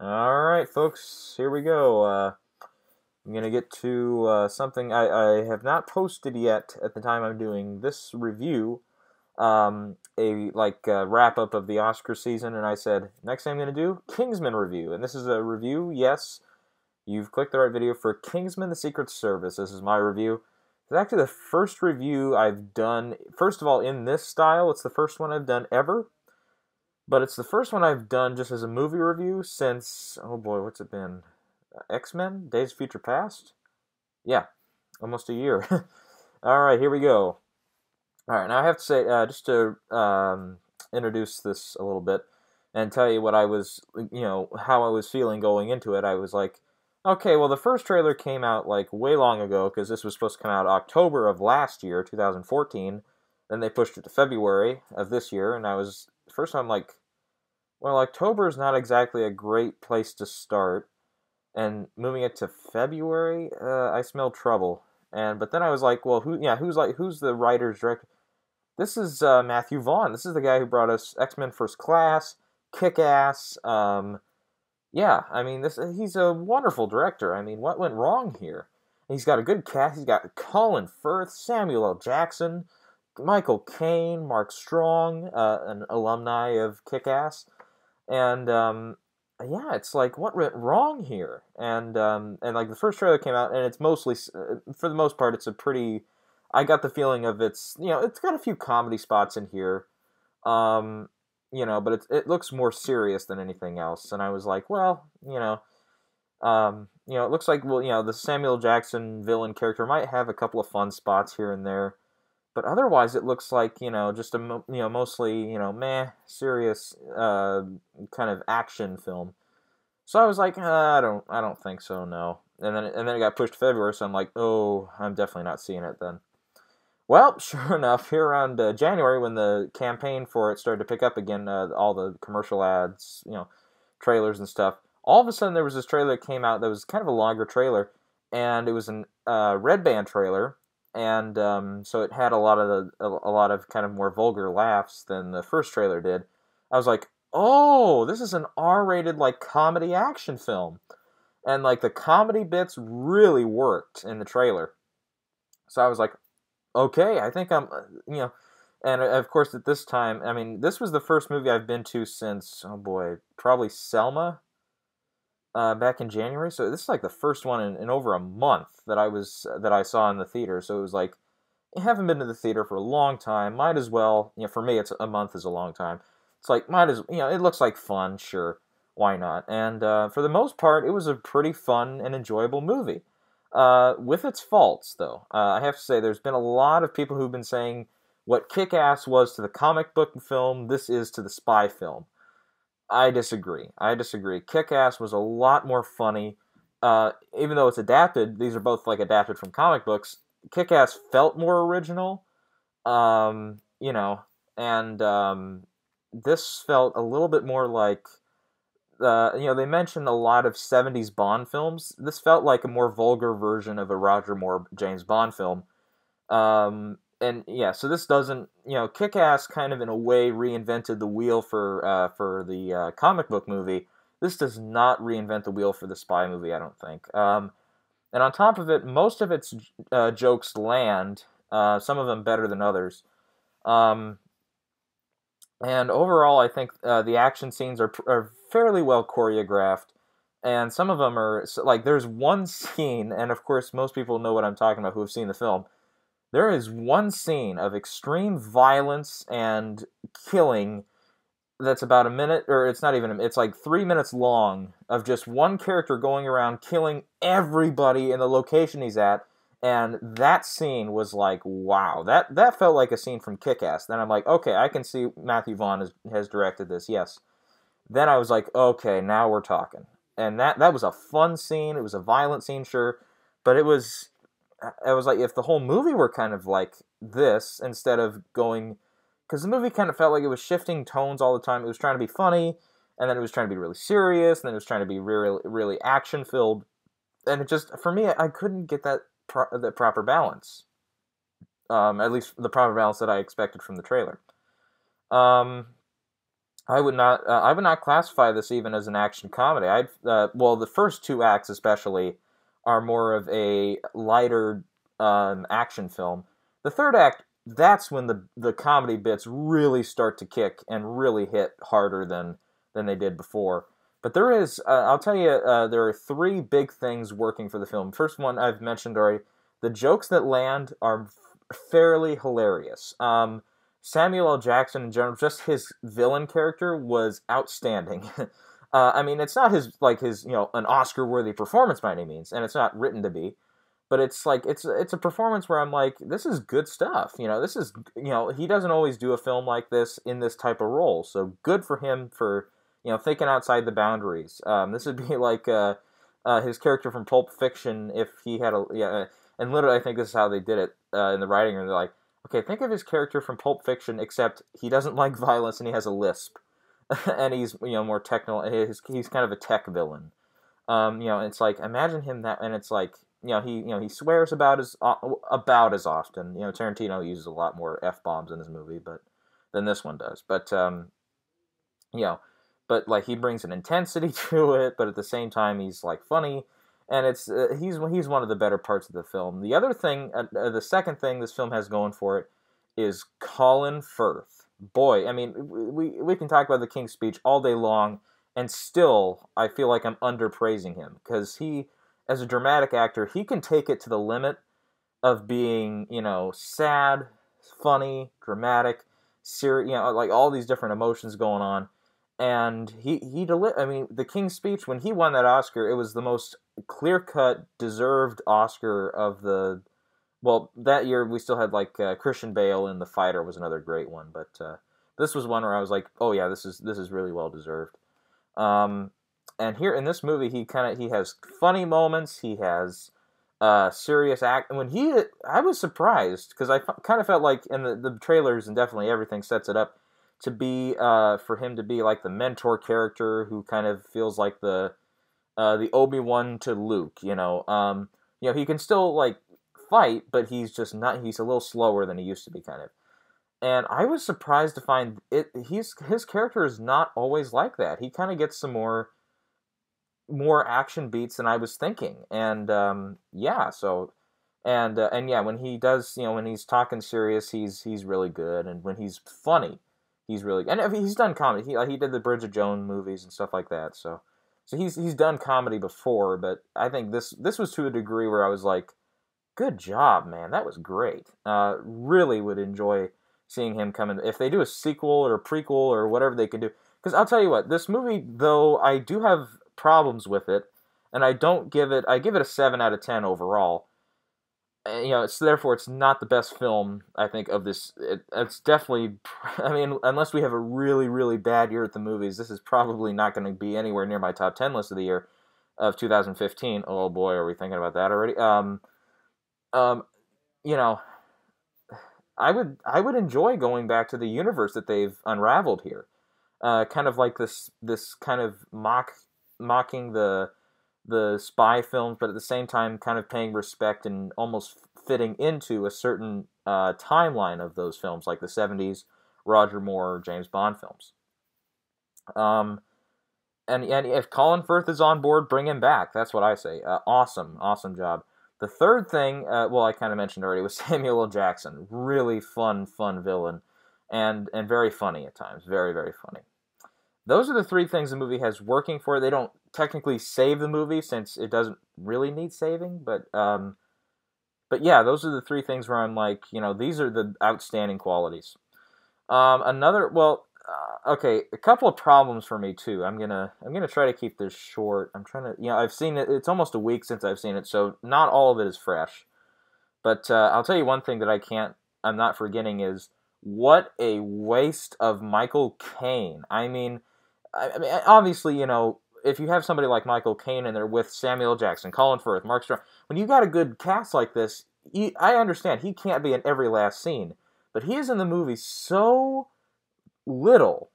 Alright, folks, here we go. I'm going to get to something I have not posted yet at the time I'm doing this review. A wrap-up of the Oscar season, and I said, next thing I'm going to do, Kingsman review. And this is a review, yes, you've clicked the right video for Kingsman: The Secret Service. This is my review. It's actually the first review I've done, first of all, in this style. It's the first one I've done ever. But it's the first one I've done just as a movie review since, oh boy, what's it been? X-Men? Days of Future Past? Yeah, almost a year. Alright, here we go. Alright, now I have to say, just to introduce this a little bit and tell you what I was, how I was feeling going into it. I was like, okay, well, the first trailer came out like way long ago because this was supposed to come out October of last year, 2014. Then they pushed it to February of this year, and I was, first I'm like, well, October is not exactly a great place to start, and moving it to February, I smell trouble. But then I was like, well, who's the writer's director? This is Matthew Vaughn. This is the guy who brought us X-Men First Class, Kick-Ass. Yeah, I mean, he's a wonderful director. I mean, what went wrong here? He's got a good cast. He's got Colin Firth, Samuel L. Jackson, Michael Caine, Mark Strong, an alumni of Kick-Ass. And yeah, it's like, what went wrong here? And like the first trailer came out, and it's mostly, for the most part, it's a pretty. I got the feeling of it's got a few comedy spots in here, but it looks more serious than anything else. And I was like, well, it looks like the Samuel Jackson villain character might have a couple of fun spots here and there. But otherwise, it looks like just a mostly meh serious kind of action film. So I was like, I don't think so, no. And then it got pushed to February, so I'm like, oh, I'm definitely not seeing it then. Well, sure enough, here around January, when the campaign for it started to pick up again, all the commercial ads, trailers and stuff. All of a sudden, there was this trailer that came out that was kind of a longer trailer, and it was an Red Band trailer. And so it had a lot of kind of more vulgar laughs than the first trailer did. I was like, oh, this is an R-rated like comedy action film, and like the comedy bits really worked in the trailer. So I was like, okay, I think I'm, and of course at this time, I mean, this was the first movie I've been to since, oh boy, probably Selma, back in January. So this is like the first one in over a month that I saw in the theater. So it was like, I haven't been to the theater for a long time. Might as well, for me, it's a month is a long time. It's like, might as, it looks like fun, sure, why not? And for the most part, it was a pretty fun and enjoyable movie. With its faults, though, I have to say, there's been a lot of people who've been saying what Kick-Ass was to the comic book film, this is to the spy film. I disagree. Kick-Ass was a lot more funny. Even though it's adapted, these are both like adapted from comic books. Kick-Ass felt more original, um, you know, and this felt a little bit more like, they mentioned a lot of 70s Bond films. This felt like a more vulgar version of a Roger Moore James Bond film. And yeah, so this doesn't, Kick-Ass kind of in a way reinvented the wheel for the comic book movie. This does not reinvent the wheel for the spy movie, I don't think. And on top of it, most of its jokes land, some of them better than others. Um, and overall, I think the action scenes are fairly well choreographed. And some of them are, like, there's one scene, and of course, most people know what I'm talking about who have seen the film. There is one scene of extreme violence and killing that's about a minute, or it's not even, it's like 3 minutes long of just one character going around killing everybody in the location he's at. And that scene was like, wow, that felt like a scene from Kick-Ass. Then I'm like, okay, I can see Matthew Vaughn has directed this, yes. Then I was like, okay, now we're talking. And that was a fun scene. It was a violent scene, sure, but it was like if the whole movie were kind of like this instead of going, because the movie kind of felt like it was shifting tones all the time. It was trying to be funny, and then it was trying to be really serious, and then it was trying to be really, really action filled, and it just, for me, I couldn't get that proper balance. At least the proper balance that I expected from the trailer. Um, I would not classify this even as an action comedy. Well, the first two acts especially are more of a lighter action film. The third act, that's when the comedy bits really start to kick and really hit harder than they did before. But there is, I'll tell you, there are three big things working for the film. First one I've mentioned already. The jokes that land are fairly hilarious. Samuel L. Jackson in general, just his villain character was outstanding. I mean, it's not his an Oscar-worthy performance by any means, and it's not written to be, but it's like it's a performance where I'm like, this is good stuff. This is he doesn't always do a film like this in this type of role, so good for him for thinking outside the boundaries. This would be like his character from Pulp Fiction if he had and literally I think this is how they did it in the writing room. They're like, okay, think of his character from Pulp Fiction, except he doesn't like violence and he has a lisp, and he's more technical. He's kind of a tech villain. It's like imagine him that, and it's like he swears about as often. Tarantino uses a lot more f-bombs in his movie, but than this one does. But but like he brings an intensity to it, but at the same time he's like funny, and it's he's one of the better parts of the film. The other thing, the second thing this film has going for it is Colin Firth. Boy, I mean, we can talk about the King's Speech all day long, and still I feel like I'm underpraising him because he, as a dramatic actor, he can take it to the limit of being sad, funny, dramatic, serious, like all these different emotions going on. And I mean, the King's Speech, when he won that Oscar, it was the most clear-cut, deserved Oscar of the. Well, that year we still had like Christian Bale in The Fighter was another great one, but this was one where I was like, oh yeah, this is really well deserved. And here in this movie, he has funny moments. He has serious act. I was surprised because I kind of felt like in the trailers and definitely everything sets it up to be for him to be like the mentor character who kind of feels like the Obi-Wan to Luke. He can still like fight, but he's just not. He's a little slower than he used to be, kind of. And I was surprised to find his character is not always like that. He kind of gets some more action beats than I was thinking, and yeah. So and yeah, when he does, when he's talking serious, he's really good, and when he's funny, he's really. And I mean, he's done comedy. He did the Bridget Jones movies and stuff like that. So he's done comedy before, but I think this was to a degree where I was like, good job, man. That was great. Really would enjoy seeing him come in. If they do a sequel or a prequel or whatever they can do. Because I'll tell you what, this movie, though I do have problems with it, and I give it a 7 out of 10 overall. Therefore it's not the best film, I think, of this. It's definitely, I mean, unless we have a really, really bad year at the movies, this is probably not going to be anywhere near my top 10 list of the year of 2015. Oh boy, are we thinking about that already? Um, I would enjoy going back to the universe that they've unraveled here. Kind of like this kind of mocking the spy films, but at the same time kind of paying respect and almost fitting into a certain timeline of those films, like the 70s Roger Moore, James Bond films. And if Colin Firth is on board, bring him back. That's what I say. Awesome job. The third thing, well, I kind of mentioned already, was Samuel L. Jackson. Really fun villain, and very funny at times. Very, very funny. Those are the three things the movie has working for it. They don't technically save the movie since it doesn't really need saving, but yeah, those are the three things where I'm like, these are the outstanding qualities. Okay, a couple of problems for me too. I'm gonna try to keep this short. I'm trying to, I've seen it. It's almost a week since I've seen it, so not all of it is fresh. But I'll tell you one thing that I'm not forgetting is what a waste of Michael Caine. I mean, obviously, if you have somebody like Michael Caine in there with Samuel Jackson, Colin Firth, Mark Strong, when you got a good cast like this, I understand he can't be in every last scene, but he is in the movie so little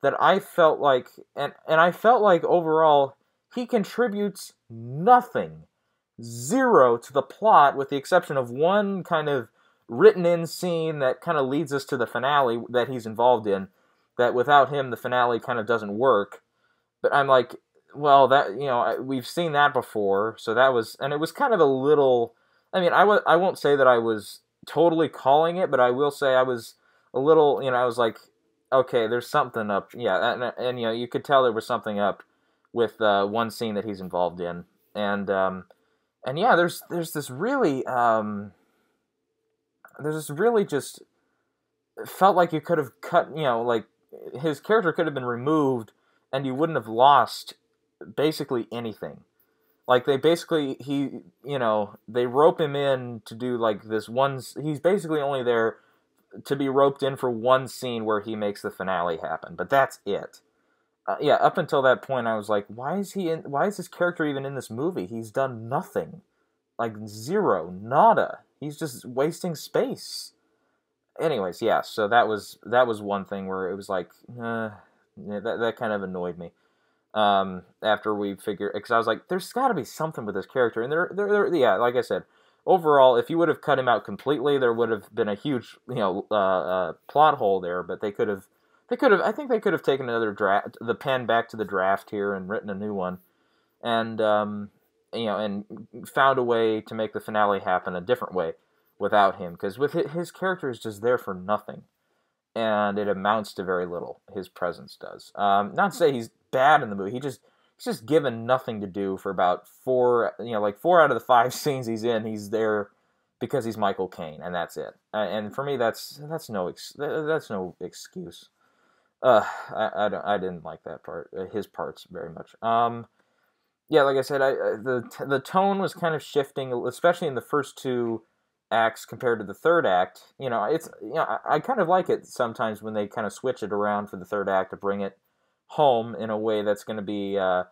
that I felt like, and I felt like overall he contributes nothing, zero to the plot, with the exception of one kind of written-in scene that kind of leads us to the finale that he's involved in. that without him the finale kind of doesn't work. But I'm like, well, that, we've seen that before, so that was, and it was kind of a little. I mean, I won't say that I was totally calling it, but I will say I was a little, I was like, okay, there's something up, yeah, and you could tell there was something up with one scene that he's involved in, and yeah, there's this really just felt like you could have cut, like his character could have been removed, and you wouldn't have lost basically anything. Like they basically they rope him in to do like this one. He's basically only there to be roped in for one scene where he makes the finale happen, but that's it. Yeah, up until that point, I was like, why is this character even in this movie? He's done nothing, like zero, nada. He's just wasting space. Anyways, yeah. So that was one thing where it was like, yeah, that kind of annoyed me. After we figured, because I was like, there's got to be something with this character, and yeah, like I said, overall, if you would have cut him out completely, there would have been a huge, plot hole there. But I think they could have taken the pen back to the draft here and written a new one, and and found a way to make the finale happen a different way without him, because with his character is just there for nothing, and it amounts to very little. His presence does. Not to say he's bad in the movie. He's just given nothing to do for about 4 out of the 5 scenes he's in. He's there because he's Michael Caine, and that's it. And for me, that's no excuse. I didn't like that part, his parts very much. Yeah, like I said, the tone was kind of shifting, especially in the first 2 acts compared to the third act. I kind of like it sometimes when they kind of switch it around for the third act to bring it home in a way that's going to be a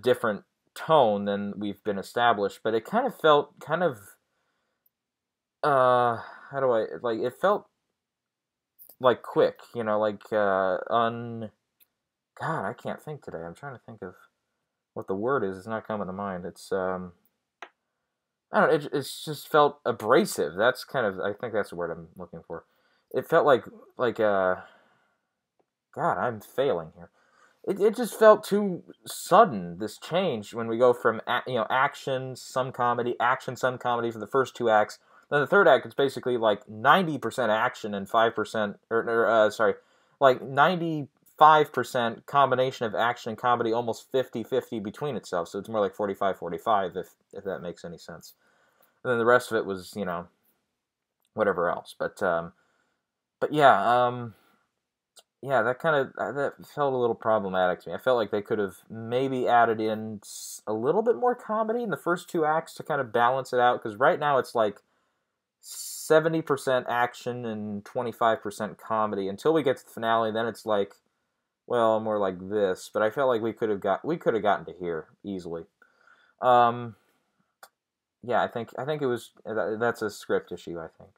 different tone than we've been established. But it kind of felt it felt like quick, God, I can't think today. I'm trying to think of what the word is. It's not coming to mind. It's I don't know, it's just felt abrasive. That's I think that's the word I'm looking for. It felt like God, I'm failing here. It just felt too sudden, this change, when we go from action, some comedy for the first 2 acts. Then the third act, it's basically like 90% action and 5%, like 95% combination of action and comedy, almost 50-50 between itself. So it's more like 45-45, if that makes any sense. And then the rest of it was, whatever else. But yeah, yeah, that felt a little problematic to me. I felt like they could have maybe added in a little bit more comedy in the first 2 acts to kind of balance it out, because right now it's like 70% action and 25% comedy until we get to the finale. Then it's like, well, more like this. But I felt like we could have gotten to here easily. Yeah, I think it was that's a script issue, I think.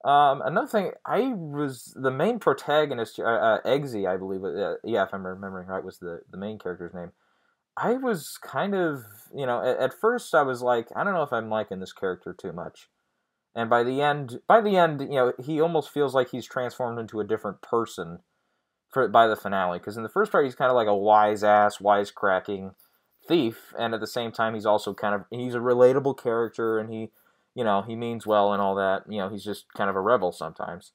Another thing, the main protagonist, Eggsy, I believe, yeah, if I'm remembering right, was the main character's name. I was kind of, at first I was like, I don't know if I'm liking this character too much. And by the end, he almost feels like he's transformed into a different person by the finale. Because in the first part, he's kind of like a wisecracking thief, and at the same time, he's also he's a relatable character, and he means well and all that. He's just kind of a rebel sometimes.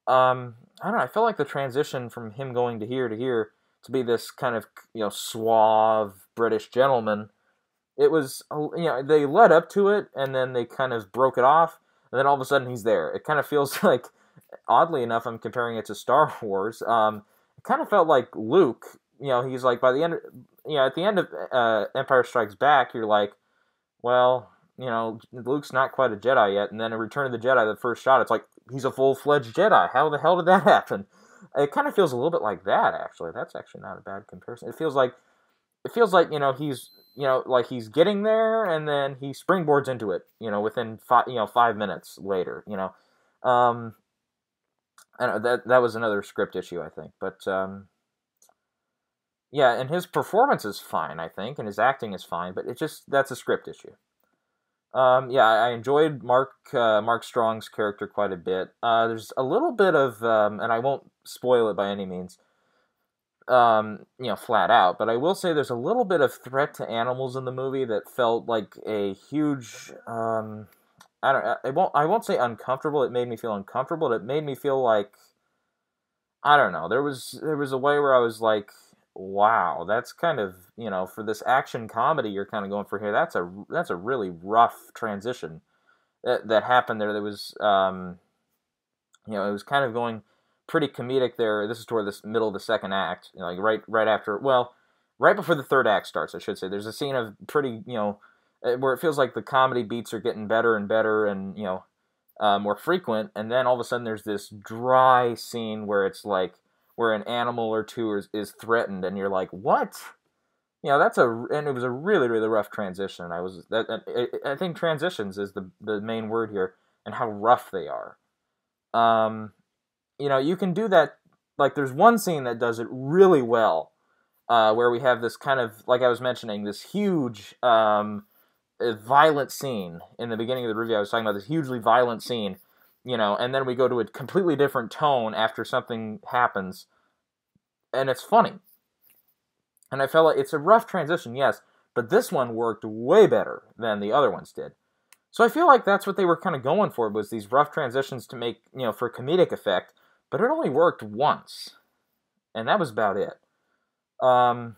I don't know, I feel like the transition from him going to here to be this kind of, suave British gentleman, it was, they led up to it, and then they kind of broke it off, and then all of a sudden he's there. It kind of feels like, oddly enough, I'm comparing it to Star Wars, it kind of felt like Luke, he's like, by the end, at the end of Empire Strikes Back, you're like, well, Luke's not quite a Jedi yet, and then in Return of the Jedi, the first shot, it's like, he's a full-fledged Jedi. How the hell did that happen? It kind of feels a little bit like that, actually. That's actually not a bad comparison. It feels like, he's, like he's getting there, and then he springboards into it, within 5 minutes later, I don't know, that was another script issue, I think, but, yeah, and his performance is fine, I think, and his acting is fine, but that's a script issue. Yeah, I enjoyed Mark Strong's character quite a bit. There's a little bit of, and I won't spoil it by any means, flat out. But I will say there's a little bit of threat to animals in the movie that felt like a huge. I don't. I won't say uncomfortable. It made me feel uncomfortable. It made me feel like I don't know. There was a way where I was like, wow, that's kind of for this action comedy you're kind of going for here. That's a really rough transition that happened there. There was it was kind of going pretty comedic there. This is toward the middle of the second act, like right after, well, right before the third act starts, I should say. There's a scene of pretty, where it feels like the comedy beats are getting better and better, and more frequent, and then all of a sudden there's this dry scene where it's like where an animal or two is threatened, and you're like, what? And it was a really really rough transition. I think transitions is the main word here, and how rough they are. Um, you can do that. Like, there's one scene that does it really well, where we have this kind of, like I was mentioning, this huge, violent scene in the beginning of the review. I was talking about this hugely violent scene, and then we go to a completely different tone after something happens, and it's funny. And I felt like it's a rough transition, yes, but this one worked way better than the other ones did. So I feel like that's what they were kind of going for, was these rough transitions to make, for comedic effect, but it only worked once, and that was about it. Um,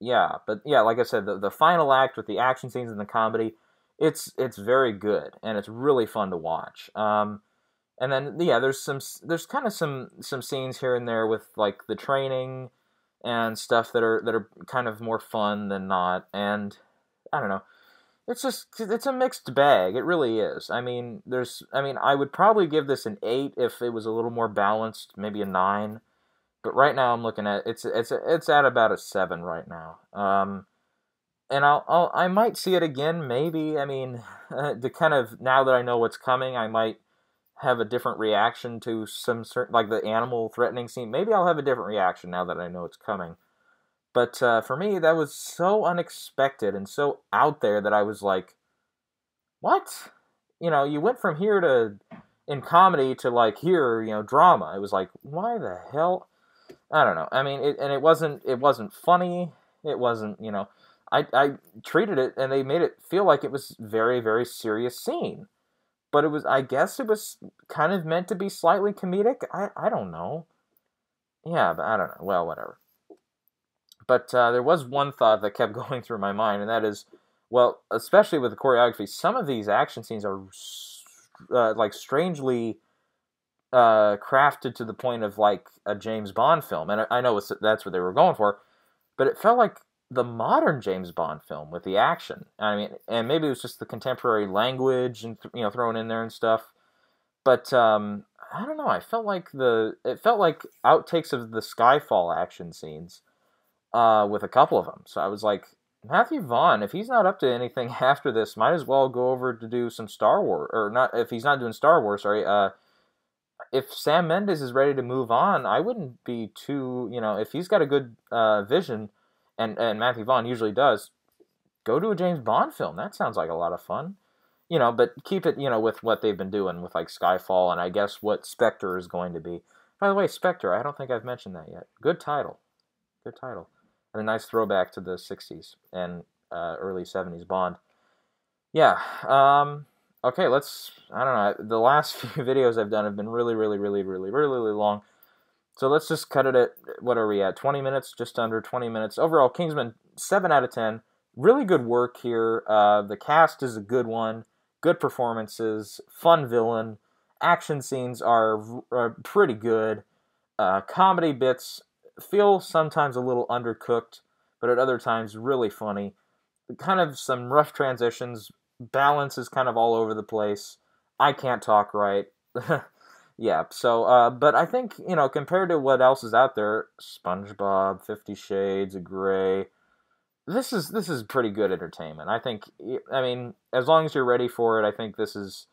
yeah, but yeah, like I said, the final act with the action scenes and the comedy, it's very good, and it's really fun to watch. And then yeah, there's kind of some scenes here and there with like the training and stuff that are kind of more fun than not, and I don't know. It's a mixed bag. It really is. I would probably give this an 8 if it was a little more balanced, maybe a 9. But right now I'm looking at it's at about a 7 right now. And I might see it again, maybe. I mean, to kind of, now that I know what's coming, I might have a different reaction to some certain, like the animal threatening scene. Maybe I'll have a different reaction now that I know it's coming. But for me, that was so unexpected and so out there that I was like, what? You went from here to, in comedy, to like here, drama. It was like, why the hell? I don't know. I mean, it wasn't funny. It wasn't, I treated it, and they made it feel like it was very, very serious scene. But I guess it was kind of meant to be slightly comedic. I don't know. Yeah, but I don't know. Well, whatever. But there was one thought that kept going through my mind, and that is, well, especially with the choreography, some of these action scenes are like strangely crafted to the point of like a James Bond film, and I know that's what they were going for, but it felt like the modern James Bond film with the action. I mean, and maybe it was just the contemporary language and thrown in there and stuff, but I don't know. It felt like outtakes of the Skyfall action scenes, with a couple of them. So I was like, Matthew Vaughn, if he's not up to anything after this, might as well go over to do some Star Wars, or not. If he's not doing Star Wars, sorry. If Sam Mendes is ready to move on, I wouldn't be too, if he's got a good vision, and Matthew Vaughn usually does, go to a James Bond film. That sounds like a lot of fun. But keep it, with what they've been doing with like Skyfall, and I guess what Spectre is going to be. By the way, Spectre, I don't think I've mentioned that yet. Good title. Good title. And a nice throwback to the 60s and early 70s Bond. Yeah. Okay, I don't know. The last few videos I've done have been really, really, really, really, really, really long. So let's just cut it at, what are we at? 20 minutes? Just under 20 minutes. Overall, Kingsman, 7 out of 10. Really good work here. The cast is a good one. Good performances. Fun villain. Action scenes are pretty good. Comedy bits feel sometimes a little undercooked, but at other times really funny. Kind of some rough transitions. Balance is kind of all over the place. I can't talk right. Yeah, so, but I think, compared to what else is out there, SpongeBob, 50 Shades of Grey, this is pretty good entertainment. I think, I mean, as long as you're ready for it, I think this is,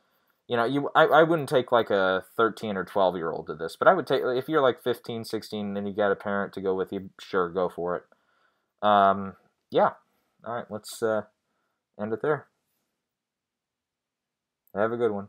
I wouldn't take like a 13 or 12-year-old to this, but I would take, if you're like 15, 16, and you got a parent to go with you, sure, go for it. Yeah. All right, let's end it there. Have a good one.